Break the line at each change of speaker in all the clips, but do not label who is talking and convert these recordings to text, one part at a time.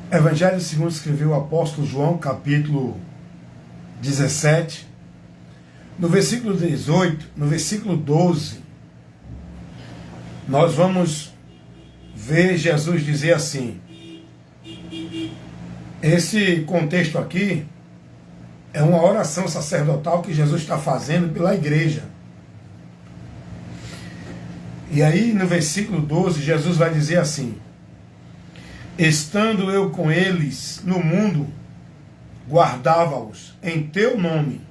Evangelho segundo escreveu o apóstolo João, capítulo 17, no versículo 18, no versículo 12, nós vamos ver Jesus dizer assim. Esse contexto aqui é uma oração sacerdotal que Jesus está fazendo pela igreja. E aí no versículo 12, Jesus vai dizer assim: estando eu com eles no mundo, guardava-os em teu nome.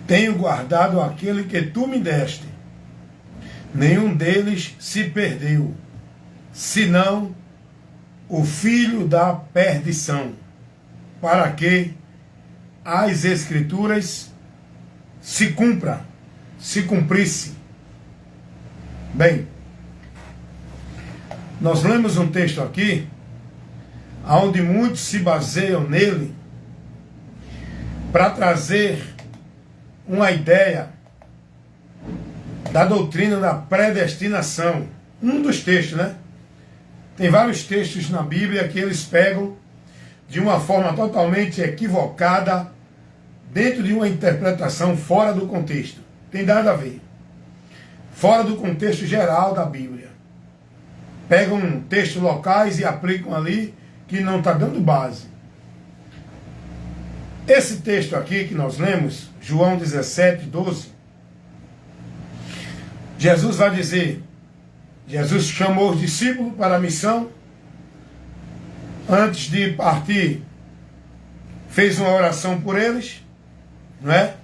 Tenho guardado aquele que tu me deste. Nenhum deles se perdeu, senão o filho da perdição, para que as Escrituras se cumprisse. Bem, nós lemos um texto aqui, onde muitos se baseiam nele para trazer uma ideia da doutrina da predestinação. Um dos textos, né? Tem vários textos na Bíblia que eles pegam de uma forma totalmente equivocada, dentro de uma interpretação fora do contexto. Tem nada a ver. Fora do contexto geral da Bíblia. Pegam textos locais e aplicam ali que não está dando base. Esse texto aqui que nós lemos, João 17, 12, Jesus vai dizer, Jesus chamou os discípulos para a missão. Antes de partir, fez uma oração por eles, não é?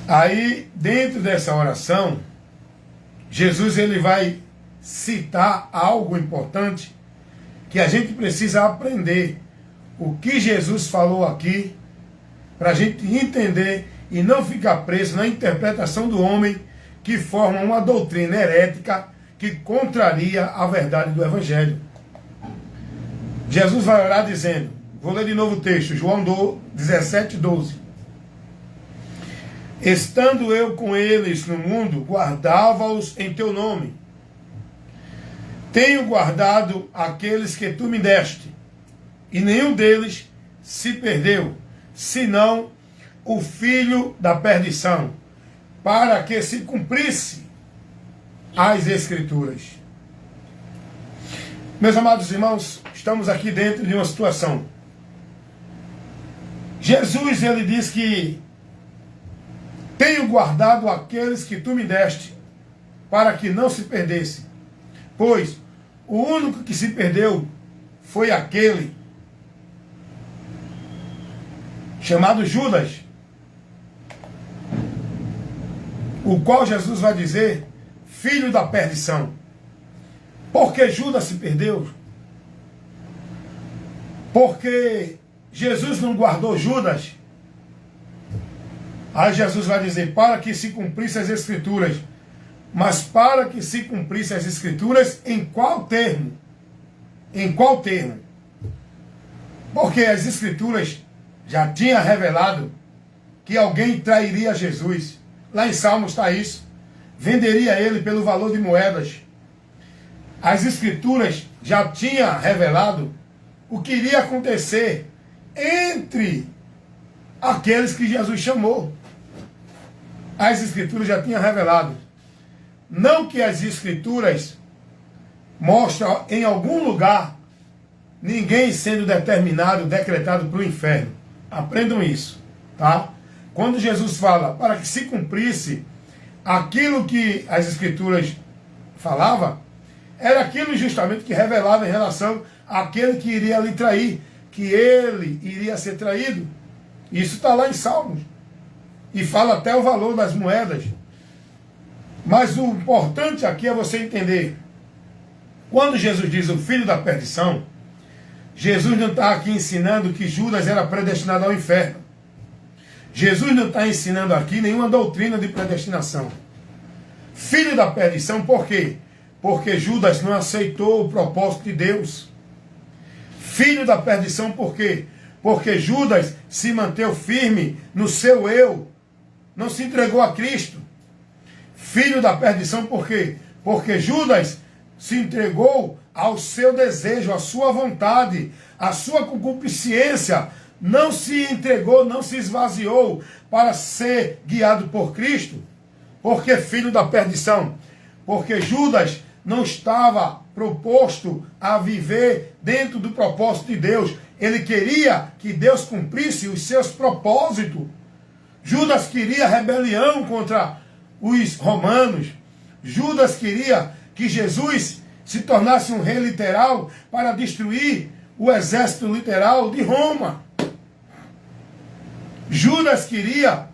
Aí, dentro dessa oração, Jesus ele vai citar algo importante que a gente precisa aprender. O que Jesus falou aqui, para a gente entender e não ficar preso na interpretação do homem que forma uma doutrina herética que contraria a verdade do Evangelho. Jesus vai orar dizendo, vou ler de novo o texto, João 17, 12. Estando eu com eles no mundo, guardava-os em teu nome. Tenho guardado aqueles que tu me deste, e nenhum deles se perdeu, senão o filho da perdição, para que se cumprisse as Escrituras. Meus amados irmãos, estamos aqui dentro de uma situação. Jesus, ele diz que tenho guardado aqueles que tu me deste, para que não se perdesse. Pois o único que se perdeu foi aquele chamado Judas, o qual Jesus vai dizer, filho da perdição. Por que Judas se perdeu? Porque Jesus não guardou Judas. Aí Jesus vai dizer, para que se cumprisse as Escrituras. Mas para que se cumprisse as Escrituras, em qual termo? Em qual termo? Porque as Escrituras já tinham revelado que alguém trairia Jesus. Lá em Salmos está isso. Venderia ele pelo valor de moedas. As Escrituras já tinham revelado o que iria acontecer entre aqueles que Jesus chamou. As Escrituras já tinham revelado. Não que as Escrituras mostram em algum lugar ninguém sendo determinado, decretado para o inferno. Aprendam isso, tá? Quando Jesus fala para que se cumprisse aquilo que as Escrituras falavam, era aquilo justamente que revelava em relação àquele que iria lhe trair, que ele iria ser traído. Isso está lá em Salmos. E fala até o valor das moedas. Mas o importante aqui é você entender. Quando Jesus diz o filho da perdição, Jesus não está aqui ensinando que Judas era predestinado ao inferno. Jesus não está ensinando aqui nenhuma doutrina de predestinação. Filho da perdição, por quê? Porque Judas não aceitou o propósito de Deus. Filho da perdição, por quê? Porque Judas se manteve firme no seu eu, não se entregou a Cristo. Filho da perdição, por quê? Porque Judas se entregou ao seu desejo, à sua vontade, à sua concupiscência, não se entregou, não se esvaziou para ser guiado por Cristo, porque filho da perdição, porque Judas não estava proposto a viver dentro do propósito de Deus. Ele queria que Deus cumprisse os seus propósitos. Judas queria rebelião contra os romanos. Judas queria que Jesus se tornasse um rei literal para destruir o exército literal de Roma. Judas queria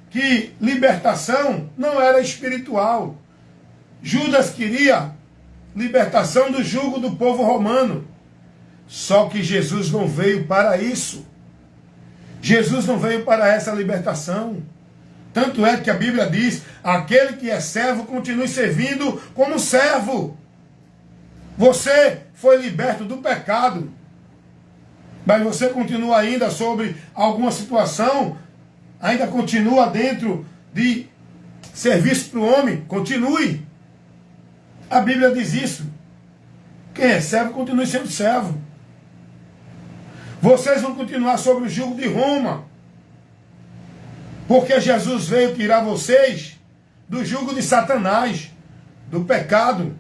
que libertação não era espiritual. Judas queria libertação do jugo do povo romano. Só que Jesus não veio para isso. Jesus não veio para essa libertação. Tanto é que a Bíblia diz, aquele que é servo continue servindo como servo. Você foi liberto do pecado, mas você continua ainda sobre alguma situação, ainda continua dentro de serviço para o homem, continue. A Bíblia diz isso. Quem é servo, continue sendo servo. Vocês vão continuar sob o jugo de Roma, porque Jesus veio tirar vocês do jugo de Satanás, do pecado.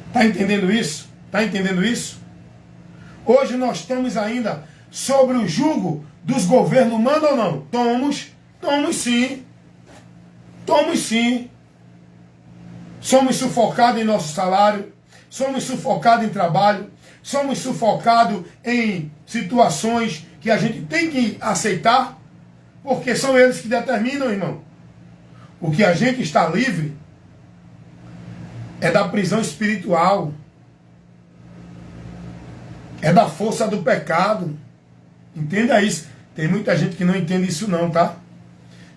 Está entendendo isso? Está entendendo isso? Hoje nós estamos ainda sobre o jugo dos governos humanos ou não? Tomamos sim. Tomamos sim. Somos sufocados em nosso salário, somos sufocados em trabalho, somos sufocados em situações que a gente tem que aceitar, porque são eles que determinam, irmão. O que a gente está livre é da prisão espiritual, é da força do pecado. Entenda isso. Tem muita gente que não entende isso não, tá?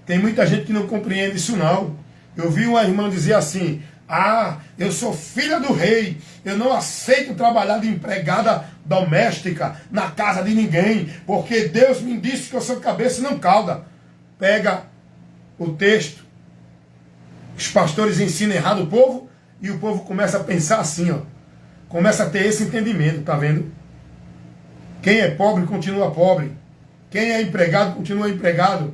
Tem muita gente que não compreende isso não. Eu vi uma irmã dizer assim, eu sou filha do rei, eu não aceito trabalhar de empregada doméstica na casa de ninguém, porque Deus me disse que eu sou cabeça e não cauda. Pega o texto, os pastores ensinam errado o povo, e o povo começa a pensar assim, ó, começa a ter esse entendimento, tá vendo? Quem é pobre continua pobre, quem é empregado continua empregado,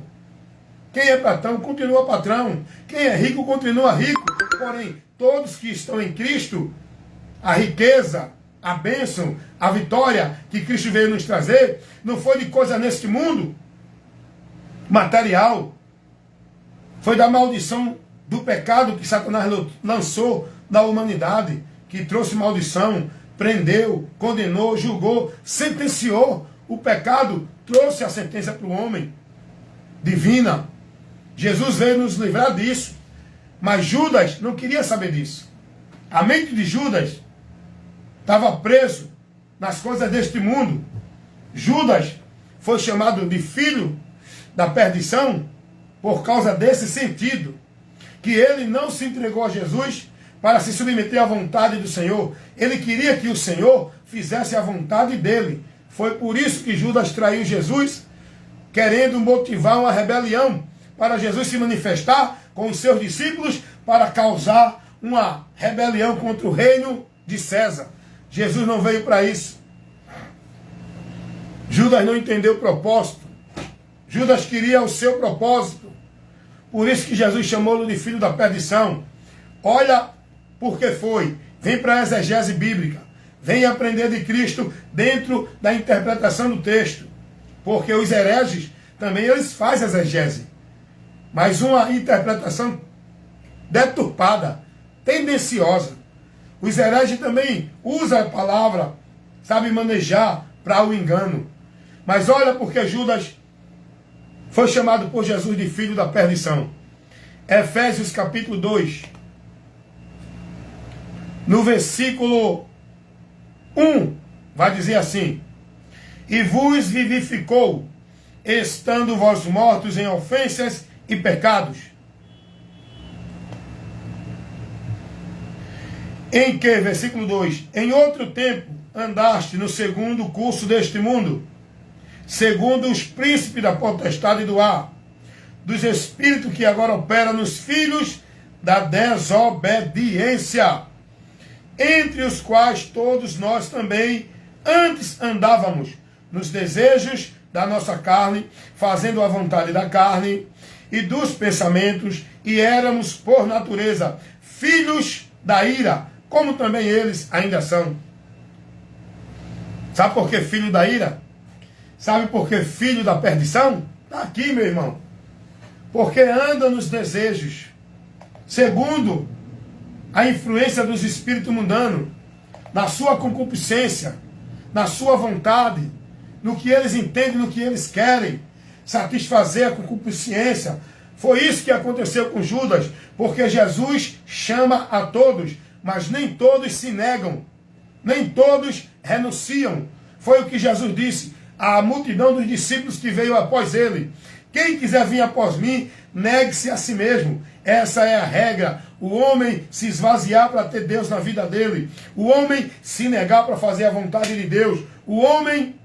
quem é patrão continua patrão, quem é rico continua rico. Porém, todos que estão em Cristo, a riqueza, a bênção, a vitória que Cristo veio nos trazer, não foi de coisa neste mundo material, foi da maldição do pecado que Satanás lançou na humanidade, que trouxe maldição, prendeu, condenou, julgou, sentenciou. O pecado trouxe a sentença para o homem divina. Jesus veio nos livrar disso. Mas Judas não queria saber disso. A mente de Judas estava preso nas coisas deste mundo. Judas foi chamado de filho da perdição por causa desse sentido. Que ele não se entregou a Jesus para se submeter à vontade do Senhor. Ele queria que o Senhor fizesse a vontade dele. Foi por isso que Judas traiu Jesus, querendo motivar uma rebelião, para Jesus se manifestar com os seus discípulos, para causar uma rebelião contra o reino de César. Jesus não veio para isso. Judas não entendeu o propósito. Judas queria o seu propósito. Por isso que Jesus chamou-lo de filho da perdição. Olha por que foi. Vem para a exegese bíblica. Vem aprender de Cristo dentro da interpretação do texto. Porque os hereges também eles fazem exegese. Mas uma interpretação deturpada, tendenciosa. Os hereges também usam a palavra, sabem manejar para o engano. Mas olha porque Judas foi chamado por Jesus de filho da perdição. Efésios capítulo 2. No versículo 1, vai dizer assim: e vos vivificou, estando vós mortos em ofensas e pecados, em que, versículo 2, em outro tempo andaste no segundo curso deste mundo, segundo os príncipes da potestade do ar, dos espíritos que agora operam nos filhos da desobediência, entre os quais todos nós também antes andávamos nos desejos da nossa carne, fazendo a vontade da carne e dos pensamentos, e éramos, por natureza, filhos da ira, como também eles ainda são. Sabe por que filho da ira? Sabe por que filho da perdição? Está aqui, meu irmão. Porque anda nos desejos, segundo a influência dos espíritos mundanos, na sua concupiscência, na sua vontade, no que eles entendem, no que eles querem, satisfazer a concupiscência. Foi isso que aconteceu com Judas, porque Jesus chama a todos, mas nem todos se negam, nem todos renunciam. Foi o que Jesus disse à multidão dos discípulos que veio após ele: quem quiser vir após mim, negue-se a si mesmo. Essa é a regra. O homem se esvaziar para ter Deus na vida dele. O homem se negar para fazer a vontade de Deus. O homem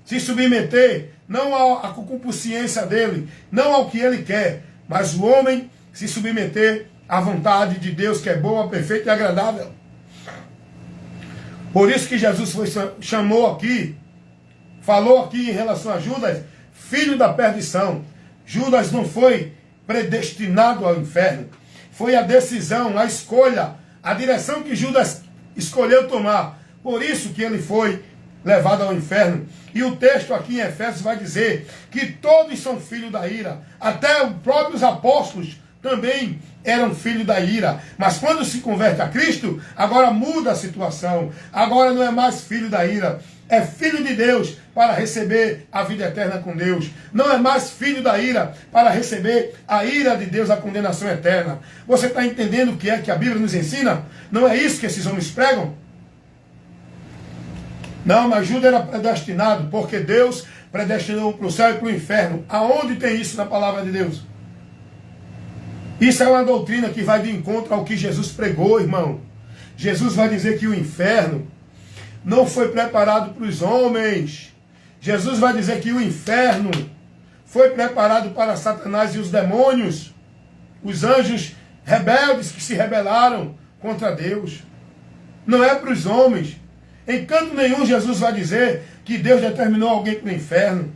se submeter não à concupiscência dele, não ao que ele quer, mas o homem se submeter à vontade de Deus, que é boa, perfeita e agradável. Por isso que Jesus chamou aqui, falou aqui em relação a Judas, filho da perdição. Judas não foi predestinado ao inferno. Foi a decisão, a escolha, a direção que Judas escolheu tomar. Por isso que ele foi levado ao inferno. E o texto aqui em Efésios vai dizer que todos são filhos da ira. Até os próprios apóstolos também eram filhos da ira. Mas quando se converte a Cristo, agora muda a situação. Agora não é mais filho da ira. É filho de Deus para receber a vida eterna com Deus. Não é mais filho da ira para receber a ira de Deus, a condenação eterna. Você está entendendo o que é que a Bíblia nos ensina? Não é isso que esses homens pregam? Não, mas Judas era predestinado, porque Deus predestinou para o céu e para o inferno. Aonde tem isso na palavra de Deus? Isso é uma doutrina que vai de encontro ao que Jesus pregou, irmão. Jesus vai dizer que o inferno não foi preparado para os homens. Jesus vai dizer que o inferno foi preparado para Satanás e os demônios, os anjos rebeldes que se rebelaram contra Deus. Não é para os homens. Em canto nenhum Jesus vai dizer que Deus determinou alguém para o inferno.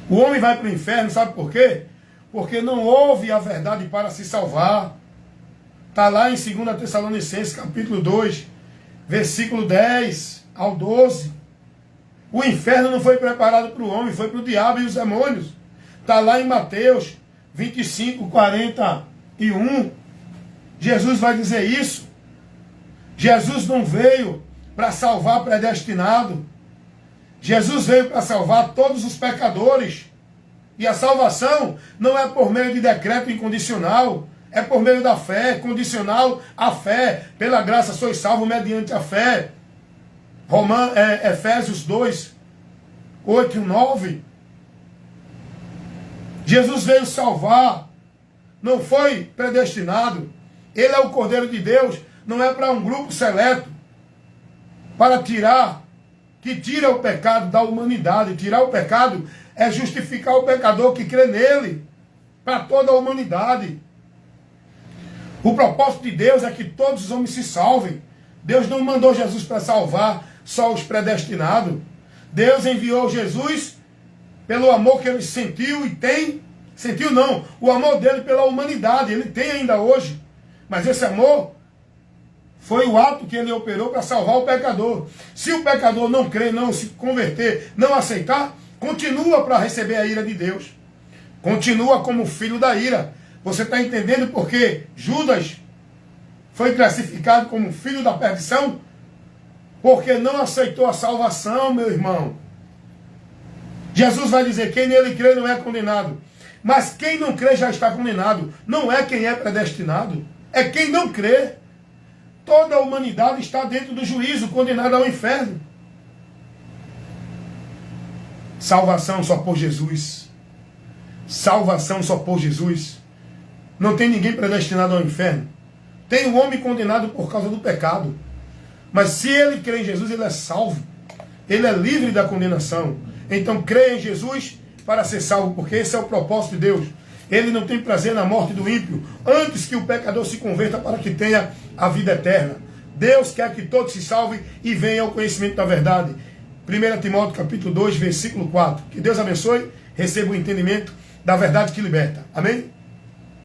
O homem vai para o inferno, sabe por quê? Porque não ouve a verdade para se salvar. Está lá em 2 Tessalonicenses, capítulo 2, versículo 10 ao 12. O inferno não foi preparado para o homem, foi para o diabo e os demônios. Está lá em Mateus 25, 41. Jesus vai dizer isso. Jesus não veio para salvar predestinado. Jesus veio para salvar todos os pecadores. E a salvação não é por meio de decreto incondicional, é por meio da fé, condicional à fé. Pela graça sois salvos mediante a fé. Efésios 2, 8 e 9. Jesus veio salvar, não foi predestinado. Ele é o Cordeiro de Deus, não é para um grupo seleto, para tirar, que tira o pecado da humanidade. Tirar o pecado é justificar o pecador que crê nele, para toda a humanidade. O propósito de Deus é que todos os homens se salvem. Deus não mandou Jesus para salvar só os predestinados. Deus enviou Jesus pelo amor que ele sentiu e tem. Sentiu não, o amor dele pela humanidade, ele tem ainda hoje. Mas esse amor foi o ato que ele operou para salvar o pecador. Se o pecador não crer, não se converter, não aceitar, continua para receber a ira de Deus. Continua como filho da ira. Você está entendendo por que Judas foi classificado como filho da perdição? Porque não aceitou a salvação, meu irmão. Jesus vai dizer, quem nele crê não é condenado. Mas quem não crê já está condenado. Não é quem é predestinado, é quem não crê. Toda a humanidade está dentro do juízo, condenada ao inferno. Salvação só por Jesus. Salvação só por Jesus. Não tem ninguém predestinado ao inferno. Tem um homem condenado por causa do pecado. Mas se ele crê em Jesus, ele é salvo. Ele é livre da condenação. Então creia em Jesus para ser salvo, porque esse é o propósito de Deus. Ele não tem prazer na morte do ímpio, antes que o pecador se converta para que tenha a vida eterna. Deus quer que todos se salvem e venham ao conhecimento da verdade. 1 Timóteo capítulo 2, versículo 4. Que Deus abençoe, receba o entendimento da verdade que liberta. Amém?